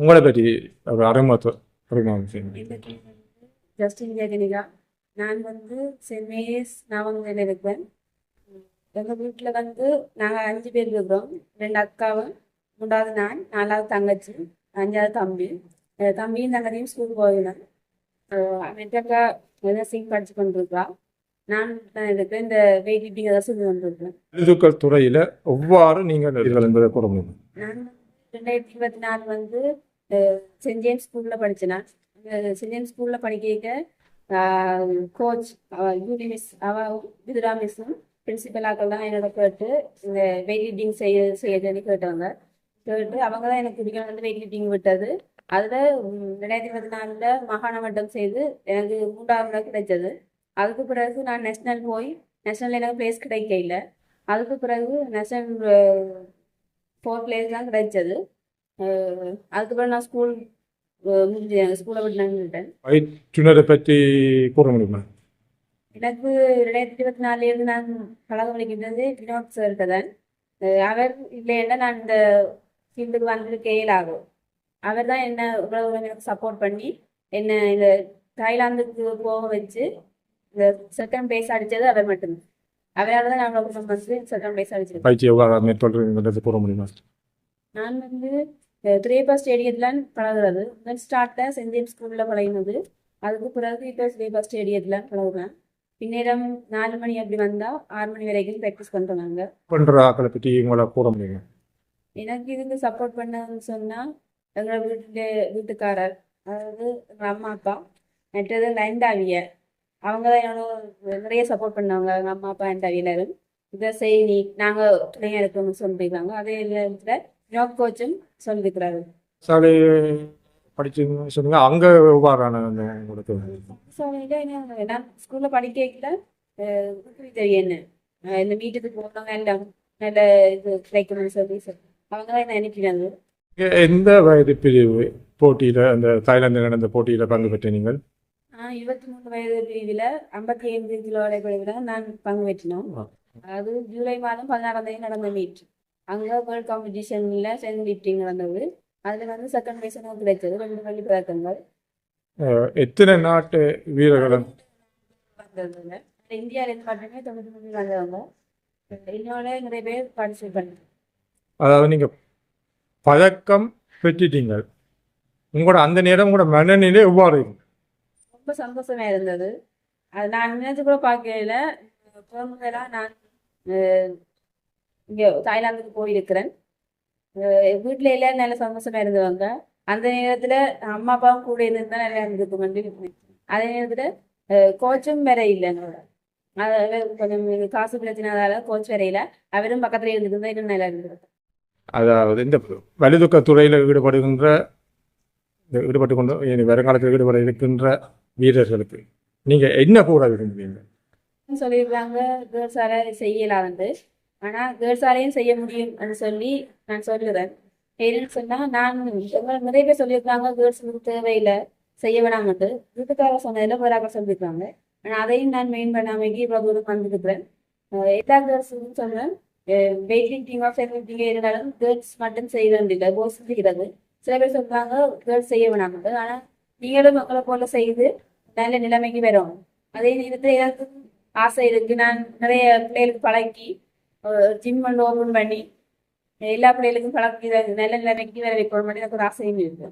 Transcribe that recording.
உங்களை பற்றி ஒரு அறிமுகம் செய்யுங்க. ஜஸ்டின் ஜெகனிகா. நான் சென்ட் மேரிஸ் நாவங்கல் இருக்கிறேன். எங்கள் வீட்டில் நாங்கள் 5 பேர் இருக்கிறோம். 2 அக்காவும், 3வது நான், 4வது தங்கச்சி, 5வது தம்பி. தம்பியும் தங்கச்சியும் ஸ்கூலுக்கு போயிருந்தேன். மெட்டக்கா நர்சிங் படிச்சு கொண்டிருக்கா. நான் இருக்கிறேன் இந்த வெயிட் லிஃப்டிங் ஏதாவது செஞ்சு கொண்டிருக்கேன். எழுதுக்கள் துறையில் எவ்வாறு நீங்கள் என்பதை கூற முடியும்? நான் 2024 சென்ட் ஜேம்ஸ் ஸ்கூலில் படித்தேன். சென்ட் ஜேம்ஸ் ஸ்கூலில் படிக்க கோச் யூனி மிஸ் விதுரா மிஸ்ஸும் பிரின்சிபலாக்கள் தான் என்னோட கேட்டு இந்த வெயிட் லிஃப்டிங் செய்ய சொல்லி கேட்டவங்க. கேட்டு அவங்க தான் எனக்கு பிடிக்கும் வெயிட் லிஃப்டிங் விட்டது. அதில் 2024 மாகாண மட்டம் செய்து எனக்கு 3வது இடம் கிடைச்சது. அதுக்கு பிறகு நான் நேஷ்னல் எனக்கு பிளேஸ் கிடைக்கல. அதுக்கு பிறகு நேஷனல் 4th பிளேஸ் தான் கிடைச்சது. அதுக்கப்புறம் நான் ஸ்கூலை விட்டு நின்றுட்டேன். பயிற்றுனரை பற்றி கூற முடியுமா? எனக்கு 2024 நான் பழக வலிக்கின்றது வினோத் சார்கிட்ட தான். அவர் இல்லைன்னா நான் இந்த ஃபீல்டுக்கு வந்திருக்கையில் ஆகும். அவர் தான் என்ன இவ்வளவு எனக்கு சப்போர்ட் பண்ணி என்ன இந்த தாய்லாந்துக்கு போக வச்சு இந்த செகண்ட் பிளேஸ் அடித்தது அவர் மட்டும்தான். அவரால் தான் நான் செகண்ட் பிளேஸ் அடிச்சிருக்கேன். பயிற்சி எவ்வளோ மேற்கொள்றது கூற முடியுமா? நான் திரேபா ஸ்டேடியத்தில் பழகுறது. முதல் ஸ்டார்ட்டில் சென்ட் ஜேம்ஸ் ஸ்கூலில் பழகினது. அதுக்கு பிறகு இப்போ திரேபா ஸ்டேடியத்தில் பழகுறேன். பின்னேரம் 4 மணி அப்படி வந்தால் 6 மணி வரைக்கும் ப்ராக்டிஸ் பண்ணுறாங்க. பண்ணுற ஆக்களை பற்றி உங்களை கூற முடியுமா? எனக்கு இதுக்கு சப்போர்ட் பண்ணன்னு சொன்னால் எங்களோட வீட்டுக்காரர், அதாவது எங்கள் அம்மா அப்பா, மற்றது லைண்டாவிய அவங்க தான் என்னோட நிறைய சப்போர்ட் பண்ணாங்க. எங்கள் அம்மா அப்பா எல்லாரும் இதை செய்தி நாங்கள் துணையாக இருக்கணும்னு சொல்லியிருக்காங்க. அதே நேரத்தில் ஜாப் கோச்சும் சொல்லியிருக்கிறாரு. சாலை படிச்சு சொன்னீங்க, அங்கே எவ்வாறான உங்களுக்கு? நான் ஸ்கூலில் படிக்கல தெரியும் என்ன இந்த வீட்டுக்கு போனவங்க எல்லாம் நல்ல இது கிடைக்கணும்னு சொல்லி அவங்க தான் என்ன அனுப்பினாங்க. எந்த வயது பிரிவு போட்டியில் அந்த தாய்லாந்து நடந்த போட்டியில் பங்கு பெற்ற நீங்கள்? 23 வயது பிரிவில் 55 கிலோ பிரிவில் நான் பங்கு பெற்றினோம். அது ஜூலை மாதம் 16ஆம் தேதி நடந்த மீட். அங்கே வேர்ல்ட் காம்படிஷனில் சென்ட் லிஃப்டிங் நடந்தது. அதில் செகண்ட் பிளேஸ் எனக்கு கிடைச்சது. 2 வெள்ளி பதக்கங்கள். எத்தனை நாட்டு வீரர்கள் வந்ததுல இந்தியாவிலேருந்து மட்டுமே 93 வந்தவங்க. என்னோட நிறைய பேர் பார்ட்டிசிபேட் பண்ணாங்க. அதாவது நீங்கள் பதக்கம் பெற்றுட்டீங்க, உங்களோட அந்த நேரம் உங்களோட மனநிலை எவ்வாறு? ரொம்ப சந்தோஷமாக இருந்தது. அது நான் நினைச்சு கூட பார்க்கல. முதலாக நான் இங்கே தாய்லாந்துக்கு போயிருக்கிறேன். வீட்டில் எல்லோரும் நல்ல சந்தோஷமாக இருந்தவங்க. அந்த நேரத்தில் அம்மா அப்பாவும் கூட இருந்திருந்தா நிறையா இருந்திருக்கு. அதே நேரத்தில் கோச்சும் வேற இல்லை. என்னோட கொஞ்சம் காசு பிரச்சனைனால கோச் வரையில அவரும் பக்கத்துல இருந்துருந்தா இன்னும் நல்லா இருந்திருக்கு. அதாவது இந்த வலுதுக்க துறையில் ஈடுபட்டு கொண்டு வருங்காலத்தில் ஈடுபட இருக்கின்ற வீரர்களுக்கு நீங்கள் என்ன கூற விரும்புவீங்க? சொல்லியிருக்காங்க கேர்ள்ஸால செய்யலாம்னு. ஆனால் கேர்ள்ஸாலையும் செய்ய முடியும்னு சொல்லி நான் சொல்லுறேன். என்னன்னு சொன்னால் நான் நிறைய பேர் சொல்லியிருக்காங்க கேர்ள்ஸுக்கு தேவையில்லை செய்ய வேணாமட்டு. வீட்டுக்காக சொன்னதில் வேறாக சொல்லியிருக்காங்க. ஆனால் அதையும் நான் மெயின் பண்ணாமல் இவ்வளோ தூரம் வந்துருக்கிறேன். எல்லா கேர்ள்ஸுக்கும் சொல்கிறேன், வெயிட் லிஃப்டிங்கோ செல்ஃப் லிஃப்டிங்கோ இருந்தாலும் கேர்ள்ஸ் மட்டும் செய்யறதில்லை, பாய்ஸ் செய்கிறது. சில பேர் சொல்கிறாங்க கேர்ள்ஸ் செய்ய வேணாமட்டு. ஆனால் நீங்களும் மக்களை போல செய்து நல்ல நிலைமைக்கு வரும். அதே நேரத்தில் எனக்கு ஆசை இருக்குது. நான் நிறைய பிள்ளைகளுக்கு பழக்கி ஜிம் ஓப்பன் பண்ணி எல்லா பிள்ளைகளுக்கும் பழக்கி நல்ல நிலைமைக்கு வர வைக்கணும். எனக்கு ஒரு ஆசையும் இருக்குது.